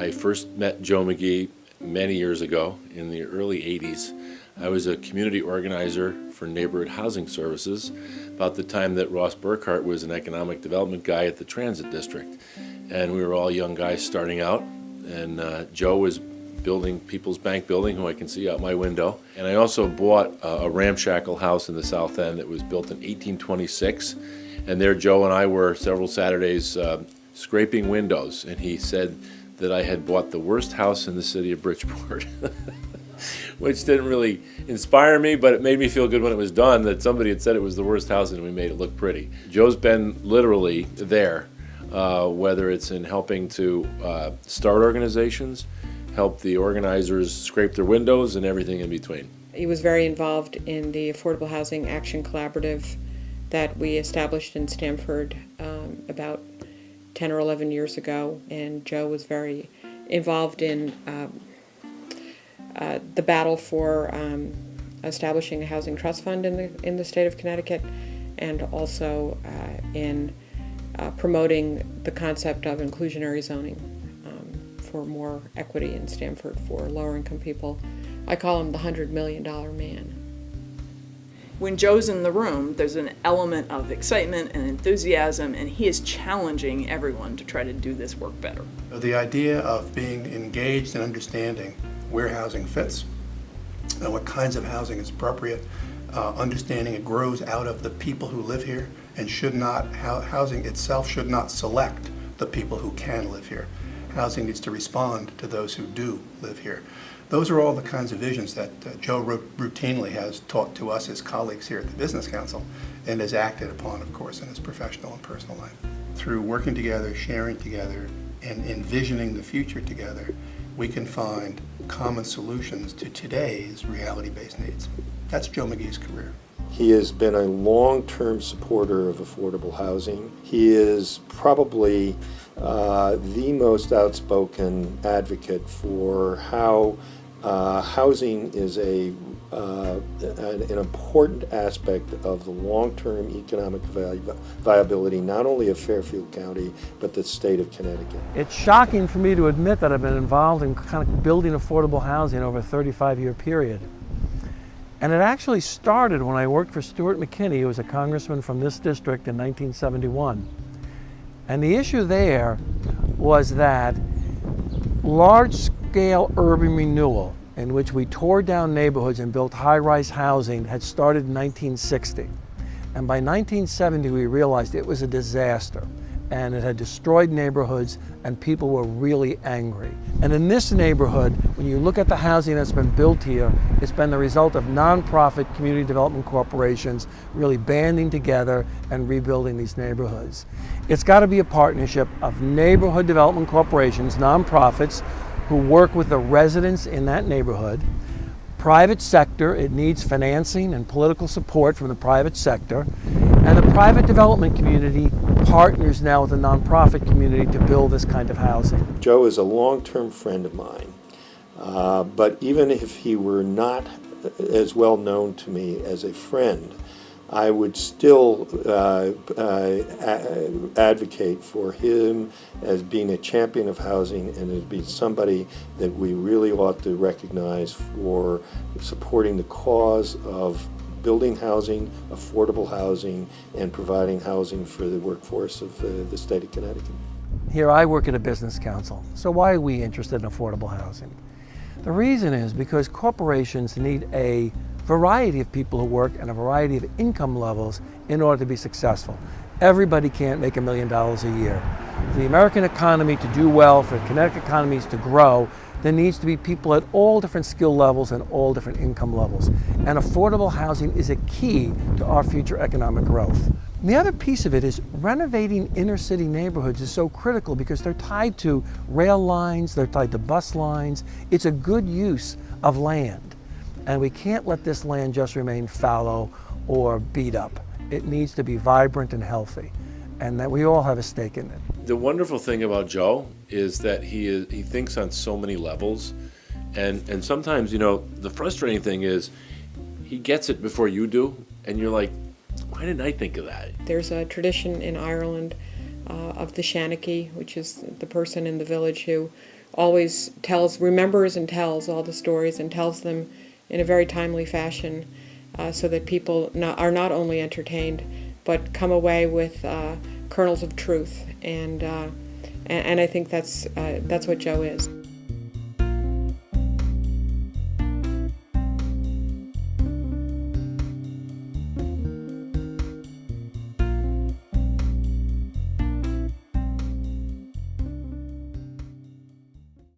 I first met Joe McGee many years ago in the early 80s. I was a community organizer for neighborhood housing services about the time that Ross Burkhart was an economic development guy at the transit district. And we were all young guys starting out, and Joe was building People's Bank building, who I can see out my window. And I also bought a ramshackle house in the South End that was built in 1826. And there Joe and I were several Saturdays scraping windows, and he said that I had bought the worst house in the city of Bridgeport. Which didn't really inspire me, but it made me feel good when it was done that somebody had said it was the worst house and we made it look pretty. Joe's been literally there, whether it's in helping to start organizations, help the organizers scrape their windows, and everything in between. He was very involved in the Affordable Housing Action Collaborative that we established in Stamford about 10 or 11 years ago, and Joe was very involved in the battle for establishing a housing trust fund in the state of Connecticut, and also in promoting the concept of inclusionary zoning for more equity in Stamford for lower income people. I call him the $100 million man. When Joe's in the room, there's an element of excitement and enthusiasm, and he is challenging everyone to try to do this work better. The idea of being engaged and understanding where housing fits, and what kinds of housing is appropriate, understanding it grows out of the people who live here, and housing itself should not select the people who can live here. Housing needs to respond to those who do live here. Those are all the kinds of visions that Joe routinely has taught to us, his colleagues here at the Business Council, and has acted upon, of course, in his professional and personal life. Through working together, sharing together, and envisioning the future together, we can find common solutions to today's reality-based needs. That's Joe McGee's career. He has been a long-term supporter of affordable housing. He is probably the most outspoken advocate for how housing is an important aspect of the long-term economic viability, not only of Fairfield County, but the state of Connecticut. It's shocking for me to admit that I've been involved in kind of building affordable housing over a 35-year period. And it actually started when I worked for Stuart McKinney, who was a congressman from this district in 1971. And the issue there was that large-scale urban renewal, in which we tore down neighborhoods and built high-rise housing, had started in 1960. And by 1970, we realized it was a disaster, and it had destroyed neighborhoods, and people were really angry. And in this neighborhood, when you look at the housing that's been built here, it's been the result of nonprofit community development corporations really banding together and rebuilding these neighborhoods. It's got to be a partnership of neighborhood development corporations, nonprofits, who work with the residents in that neighborhood. Private sector, it needs financing and political support from the private sector. And the private development community partners now with the nonprofit community to build this kind of housing. Joe is a long-term friend of mine, but even if he were not as well known to me as a friend, I would still advocate for him as being a champion of housing and as being somebody that we really ought to recognize for supporting the cause of building housing, affordable housing, and providing housing for the workforce of the state of Connecticut. Here I work at a business council, so why are we interested in affordable housing? The reason is because corporations need a variety of people who work and a variety of income levels in order to be successful. Everybody can't make $1 million a year. For the American economy to do well, for Connecticut economies to grow, there needs to be people at all different skill levels and all different income levels. And affordable housing is a key to our future economic growth. And the other piece of it is renovating inner city neighborhoods is so critical because they're tied to rail lines, they're tied to bus lines. It's a good use of land. And we can't let this land just remain fallow or beat up. It needs to be vibrant and healthy, and that we all have a stake in it. The wonderful thing about Joe is that he thinks on so many levels, and sometimes, you know, the frustrating thing is he gets it before you do, and you're like, why didn't I think of that? There's a tradition in Ireland of the Shanachie, which is the person in the village who always remembers and tells all the stories and tells them in a very timely fashion, so that people are not only entertained, but come away with kernels of truth. And I think that's what Joe is.